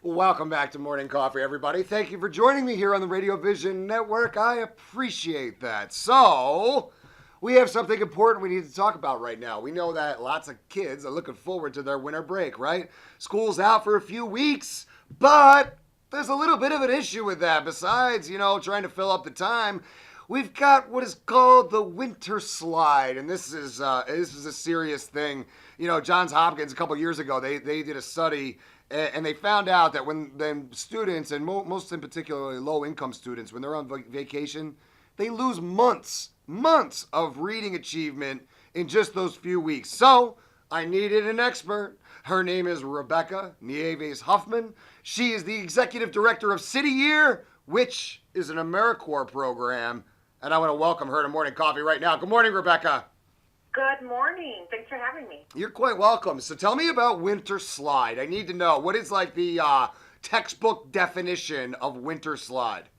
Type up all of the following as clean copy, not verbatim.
Welcome back to Morning Coffee, everybody. Thank you for joining me here on the RadioVision Network. I appreciate that. So, we have something important we need to talk about right now. We know that lots of kids are looking forward to their winter break, right? School's out for a few weeks, but there's a little bit of an issue with that. Besides, trying to fill up the time, we've got what is called the winter slide, and this is a serious thing. Johns Hopkins a couple years ago they did a study, and they found out that when then students, and most in particularly low income students, when they're on vacation, they lose months of reading achievement in just those few weeks. So I needed an expert. Her name is Rebecca Nieves Huffman. She is the executive director of City Year, which is an AmeriCorps program. And I want to welcome her to Morning Coffee right now. Good morning, Rebecca. Good morning. Thanks for having me. You're quite welcome. So tell me about winter slide. I need to know, what is like the textbook definition of winter slide?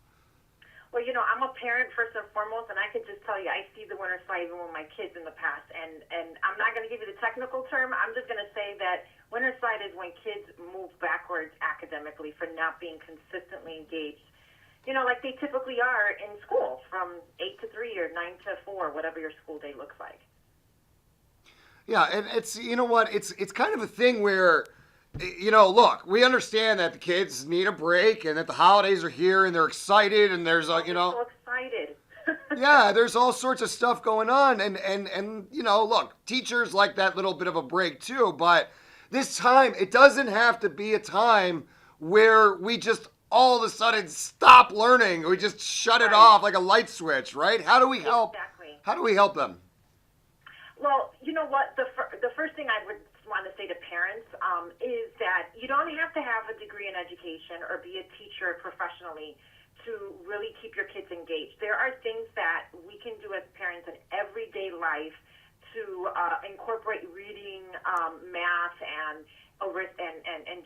Well, I'm a parent first and foremost, and I can just tell you, I see the winter slide even with my kids in the past. And I'm not going to give you the technical term. I'm just going to say that winter slide is when kids move backwards academically for not being consistently engaged, like they typically are in school from 8 to 3 or 9 to 4, whatever your school day looks like. Yeah, and it's, it's kind of a thing where, look, we understand that the kids need a break and that the holidays are here and they're excited and there's so excited. Yeah, there's all sorts of stuff going on, and look, teachers like that little bit of a break too, but this time, it doesn't have to be a time where we just all of a sudden stop learning. We just shut it off like a light switch, right? How do we help? Exactly. How do we help them? Well, you know what? The first thing I would want to say to parents is that you don't have to have a degree in education or be a teacher professionally to really keep your kids engaged. There are things that we can do as parents in everyday life to incorporate reading, math, and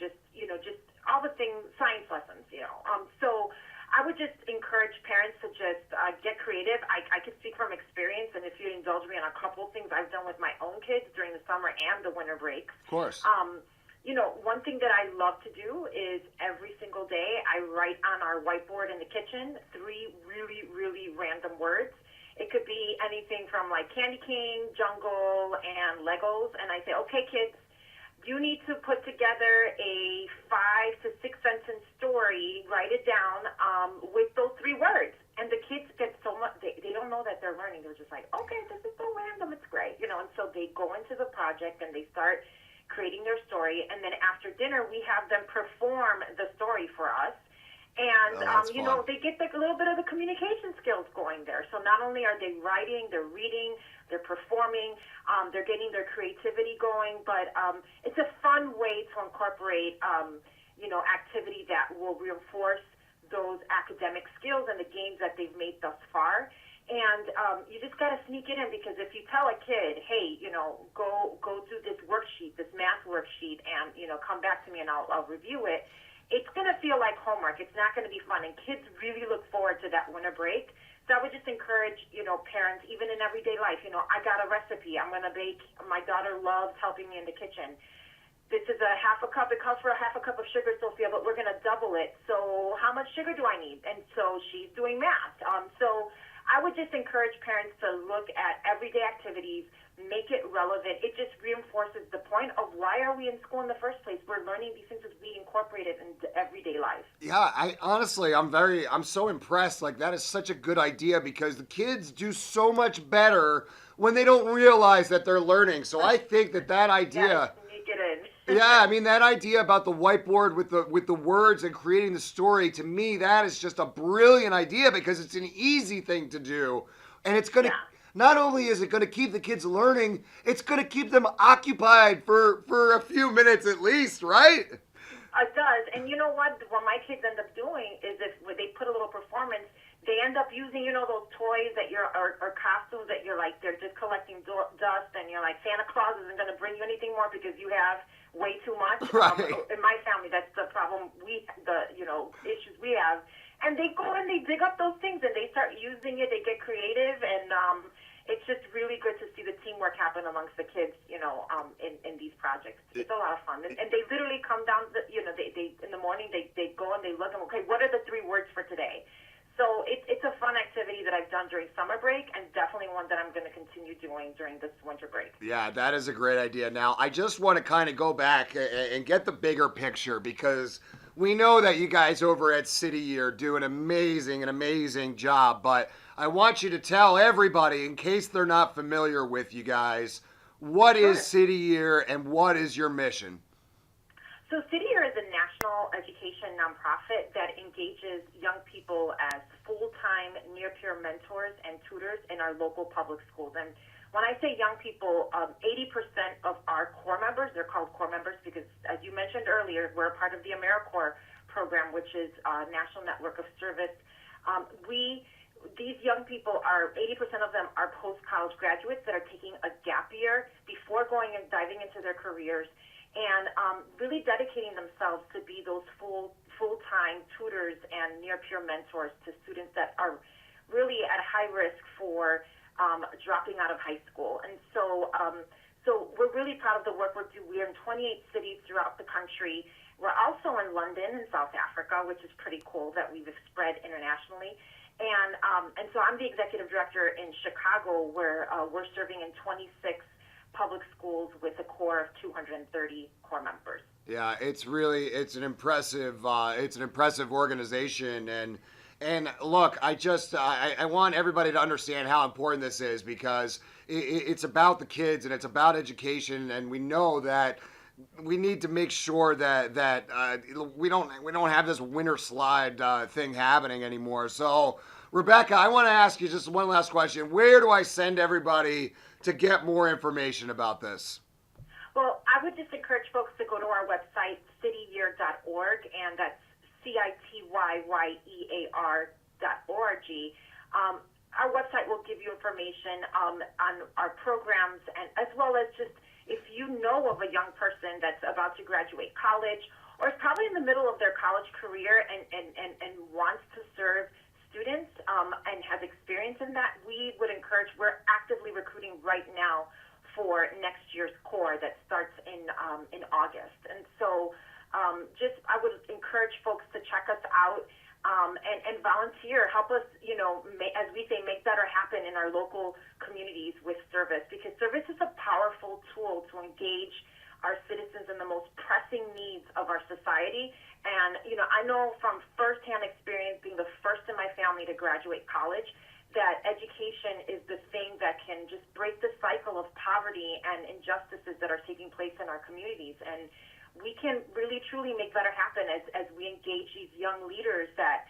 just just all the things, science lessons. So I would just encourage parents to just get creative. I can speak from experience, and if you indulge me on a couple of things I've done with my own kids during the summer and the winter breaks. Of course. One thing that I love to do is every single day I write on our whiteboard in the kitchen 3 really, really random words. It could be anything from like candy cane, jungle, and Legos. And I say, okay, kids, you need to put together a 5 to 6 sentence story, write it down with those 3 words. And the kids get so much, they don't know that they're learning. They're just like, okay, this is so random, it's great. And so they go into the project and they start creating their story. And then after dinner, we have them perform the story for us. And, they get a little bit of the communication skills going there. So not only are they writing, they're reading, they're performing, they're getting their creativity going, but it's a fun way to incorporate, activity that will reinforce those academic skills and the gains that they've made thus far. And you just got to sneak it in, because if you tell a kid, hey, go do this worksheet, this math worksheet, and, come back to me and I'll review it, it's going to feel like homework. It's not going to be fun. And kids really look forward to that winter break. So I would just encourage, parents, even in everyday life, I got a recipe. I'm going to bake. My daughter loves helping me in the kitchen. This is a half a cup. It calls for a half a cup of sugar, Sophia, but we're going to double it. So how much sugar do I need? And so she's doing math. So I would just encourage parents to look at everyday activities, make it relevant. It just reinforces the point of why are we in school in the first place? We're learning these things as we incorporate it into everyday life. Yeah, I'm so impressed. Like, that is such a good idea, because the kids do so much better when they don't realize that they're learning. So I think that idea. Yes, sneak it in. Yeah, I mean, that idea about the whiteboard with the words and creating the story, to me, that is just a brilliant idea, because it's an easy thing to do. And it's going to, not only is it going to keep the kids learning, it's going to keep them occupied for a few minutes at least, right? It does. And you know what my kids end up doing is, when they put a little performance, they end up using, those toys that or costumes that you're like, they're just collecting dust, and you're like, Santa Claus isn't going to bring you anything more because you have way too much. Right. In my family, that's the problem issues we have. And they go and they dig up those things and they start using it. They get creative, and it's just really good to see the teamwork happen amongst the kids, in these projects. It's a lot of fun. And they literally come down, they in the morning, they go and they look and, okay, what are the 3 words for today? So it's a fun activity that I've done during summer break, and definitely one that I'm going to continue doing during this winter break. Yeah, that is a great idea. Now, I just want to kind of go back and get the bigger picture, because we know that you guys over at City Year do an amazing job, but I want you to tell everybody, in case they're not familiar with you guys, what is City Year and what is your mission? So City Year is a national education nonprofit that engages young people as full-time near-peer mentors and tutors in our local public schools. And when I say young people, 80% of our core members, they're called core members because, as you mentioned earlier, we're a part of the AmeriCorps program, which is a national network of service. These young people 80% of them are post-college graduates that are taking a gap year before going and diving into their careers, and really dedicating themselves to be those full-time tutors and near-peer mentors to students that are really at high risk for dropping out of high school. And so we're really proud of the work we're doing. We're in 28 cities throughout the country. We're also in London and South Africa, which is pretty cool that we've spread internationally. And so I'm the executive director in Chicago, where we're serving in 26 public schools with a core of 230 core members. Yeah, it's an impressive organization, and look, I want everybody to understand how important this is, because it's about the kids and it's about education, and we know that we need to make sure that we don't have this winter slide thing happening anymore. So, Rebecca, I want to ask you just one last question. Where do I send everybody to get more information about this? Well, I would just encourage folks to go to our website, cityyear.org, and that's CITYYEAR.org. Our website will give you information on our programs, and as well as just if you know of a young person that's about to graduate college or is probably in the middle of their college career and wants to serve students and has experience in that, we're actively recruiting right now for next year's core that starts in August. And so I would encourage folks to check us out and volunteer. Help us, as we say, make better happen in our local communities with service, because service is a powerful tool to engage our citizens in the most pressing needs of our society. And, I know from firsthand experience, being the first in my family to graduate college, that education is the thing that can just break the cycle of poverty and injustices that are taking place in our communities. And we can really, truly make better happen as we engage these young leaders that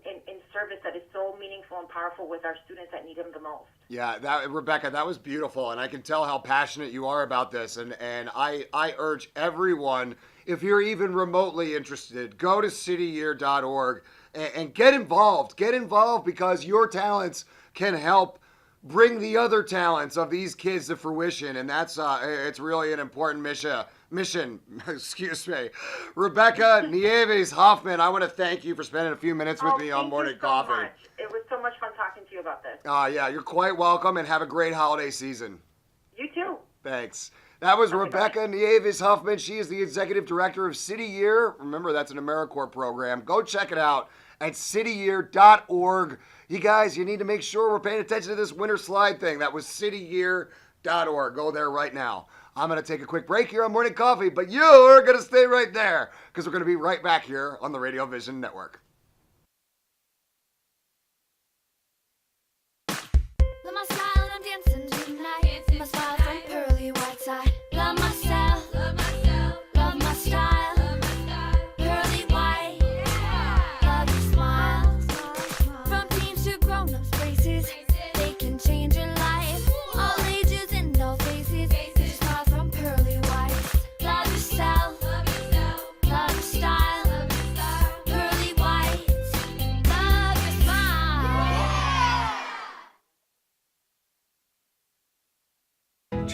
in service that is so meaningful and powerful with our students that need them the most. Yeah, Rebecca, that was beautiful, and I can tell how passionate you are about this. And I urge everyone, if you're even remotely interested, go to cityyear.org and get involved. Get involved, because your talents can help bring the other talents of these kids to fruition, and that's it's really an important mission. Excuse me. Rebecca Nieves Hoffman, I want to thank you for spending a few minutes with me on Morning Coffee. Much. It was so much fun talking to you about this. Yeah, you're quite welcome, and have a great holiday season. You too. Thanks. That was Rebecca Nieves Huffman. She is the executive director of City Year. Remember, that's an AmeriCorps program. Go check it out at cityyear.org. You guys, you need to make sure we're paying attention to this winter slide thing. That was cityyear.org. Go there right now. I'm going to take a quick break here on Morning Coffee, but you're going to stay right there, because we're going to be right back here on the RadioVision Network. Love my style, I'm dancing tonight. My smile from pearly white side. Love myself, love my style. Pearly white, love your smile. From teens to grown-ups faces, they can change your life. All ages and all faces, your smile from pearly white. Love yourself, love your style. Pearly white.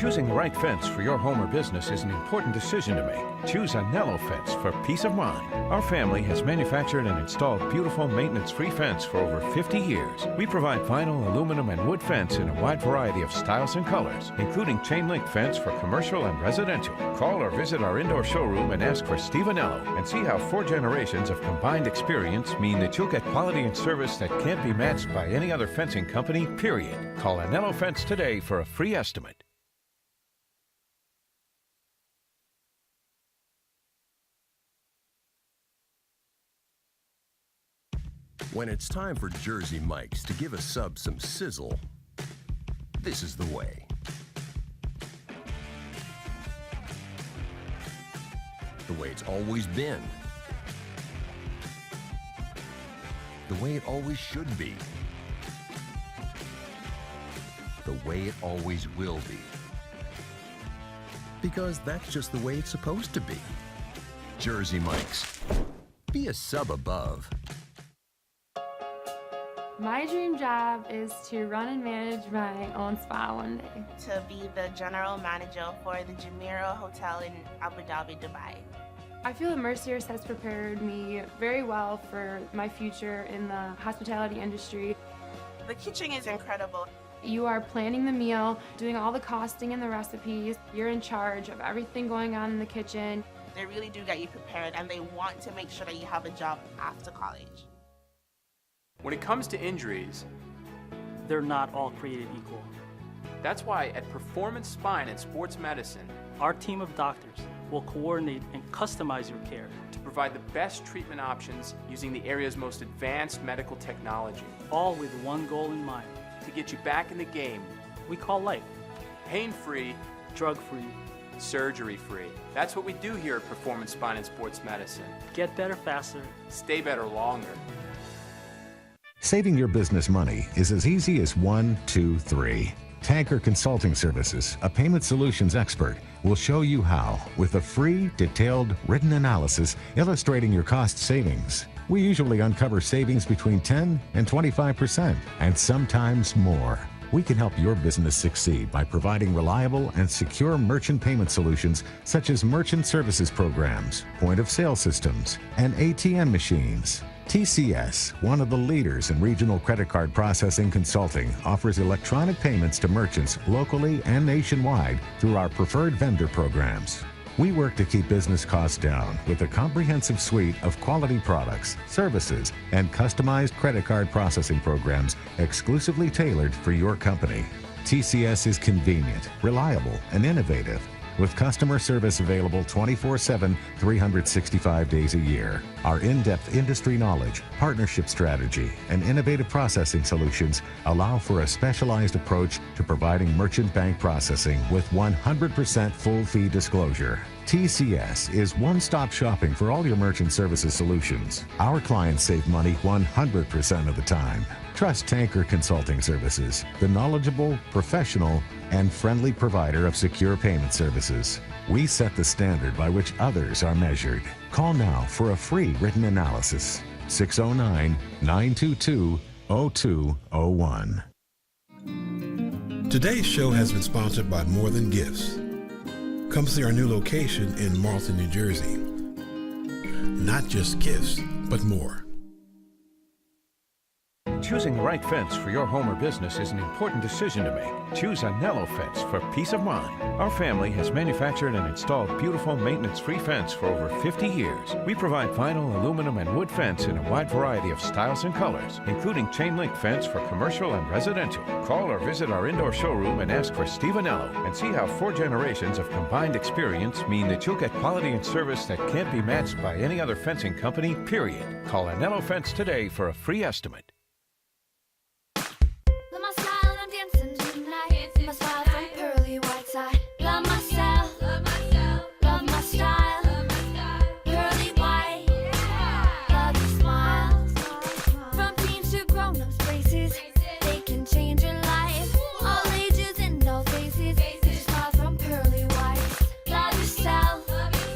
Choosing the right fence for your home or business is an important decision to make. Choose a Nello fence for peace of mind. Our family has manufactured and installed beautiful maintenance-free fence for over 50 years. We provide vinyl, aluminum, and wood fence in a wide variety of styles and colors, including chain link fence for commercial and residential. Call or visit our indoor showroom and ask for Steve Anello and see how 4 generations of combined experience mean that you'll get quality and service that can't be matched by any other fencing company, period. Call Anello Fence today for a free estimate. When it's time for Jersey Mike's to give a sub some sizzle, this is the way. The way it's always been. The way it always should be. The way it always will be. Because that's just the way it's supposed to be. Jersey Mike's. Be a sub above. My dream job is to run and manage my own spa one day. To be the general manager for the Jumeirah Hotel in Abu Dhabi, Dubai. I feel that Mercier's has prepared me very well for my future in the hospitality industry. The kitchen is incredible. You are planning the meal, doing all the costing and the recipes. You're in charge of everything going on in the kitchen. They really do get you prepared, and they want to make sure that you have a job after college. When it comes to injuries, they're not all created equal. That's why at Performance Spine and Sports Medicine, our team of doctors will coordinate and customize your care to provide the best treatment options using the area's most advanced medical technology. All with one goal in mind. To get you back in the game. We call life. Pain-free. Drug-free. Surgery-free. That's what we do here at Performance Spine and Sports Medicine. Get better faster. Stay better longer. Saving your business money is as easy as 1, 2, 3. Tanker Consulting Services, a payment solutions expert, will show you how with a free, detailed, written analysis illustrating your cost savings. We usually uncover savings between 10 and 25%, and sometimes more. We can help your business succeed by providing reliable and secure merchant payment solutions such as merchant services programs, point-of-sale systems, and ATM machines. TCS, one of the leaders in regional credit card processing consulting, offers electronic payments to merchants locally and nationwide through our preferred vendor programs. We work to keep business costs down with a comprehensive suite of quality products, services, and customized credit card processing programs exclusively tailored for your company. TCS is convenient, reliable, and innovative, with customer service available 24/7, 365 days a year. Our in-depth industry knowledge, partnership strategy, and innovative processing solutions allow for a specialized approach to providing merchant bank processing with 100% full fee disclosure. TCS is one-stop shopping for all your merchant services solutions. Our clients save money 100% of the time. Trust Tanker Consulting Services, the knowledgeable, professional, and friendly provider of secure payment services. We set the standard by which others are measured. Call now for a free written analysis. 609-922-0201. Today's show has been sponsored by More Than Gifts. Come see our new location in Marlton, New Jersey. Not just gifts, but more. Choosing the right fence for your home or business is an important decision to make. Choose a Nello fence for peace of mind. Our family has manufactured and installed beautiful maintenance-free fence for over 50 years. We provide vinyl, aluminum, and wood fence in a wide variety of styles and colors, including chain link fence for commercial and residential. Call or visit our indoor showroom and ask for Steve Anello and see how 4 generations of combined experience mean that you'll get quality and service that can't be matched by any other fencing company, period. Call Anello Fence today for a free estimate. Love my style, I'm dancing tonight. My smile from pearly white side. Love myself, love my style. Pearly white, love your smiles. From teens to grown-ups faces, they can change your life. All ages and all faces, your smile from pearly white. Love yourself, love your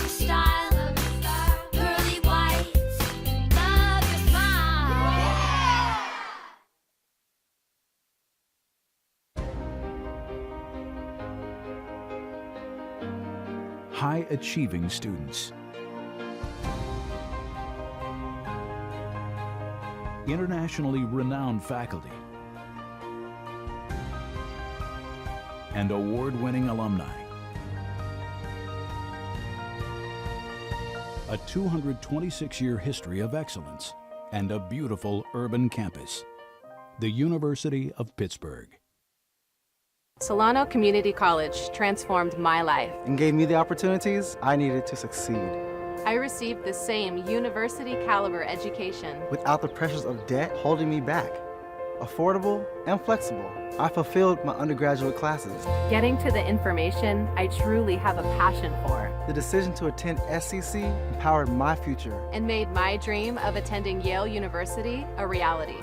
style. Pearly white, love your smile. high-achieving students. Internationally renowned faculty and award-winning alumni. A 226-year history of excellence and a beautiful urban campus. The University of Pittsburgh. Solano Community College transformed my life and gave me the opportunities I needed to succeed. I received the same university caliber education without the pressures of debt holding me back. Affordable and flexible, I fulfilled my undergraduate classes. Getting to the information I truly have a passion for. The decision to attend SCC empowered my future and made my dream of attending Yale University a reality.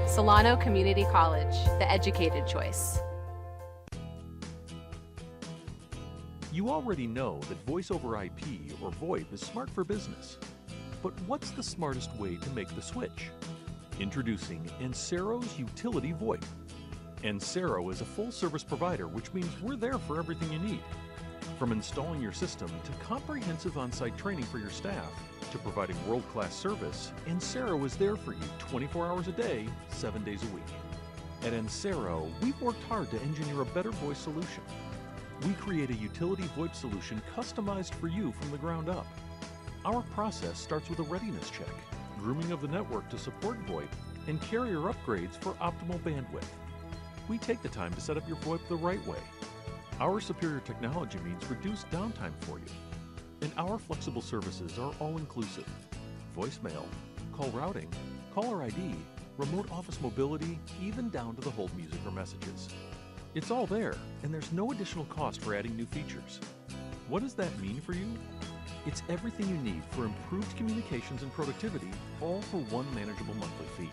Solano Community College, the educated choice. You already know that Voice over IP, or VoIP, is smart for business. But what's the smartest way to make the switch? Introducing Encero's Utility VoIP. Encero is a full-service provider, which means we're there for everything you need. From installing your system to comprehensive on-site training for your staff, to providing world-class service, Encero is there for you 24 hours a day, 7 days a week. At Encero, we've worked hard to engineer a better voice solution. We create a utility VoIP solution customized for you from the ground up. Our process starts with a readiness check, grooming of the network to support VoIP, and carrier upgrades for optimal bandwidth. We take the time to set up your VoIP the right way. Our superior technology means reduced downtime for you. And our flexible services are all-inclusive. Voicemail, call routing, caller ID, remote office mobility, even down to the hold music or messages. It's all there, and there's no additional cost for adding new features. What does that mean for you? It's everything you need for improved communications and productivity, all for one manageable monthly fee.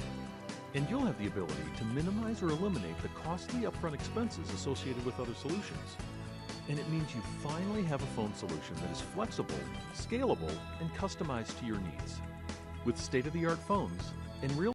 And you'll have the ability to minimize or eliminate the costly upfront expenses associated with other solutions. And it means you finally have a phone solution that is flexible, scalable, and customized to your needs. With state-of-the-art phones and real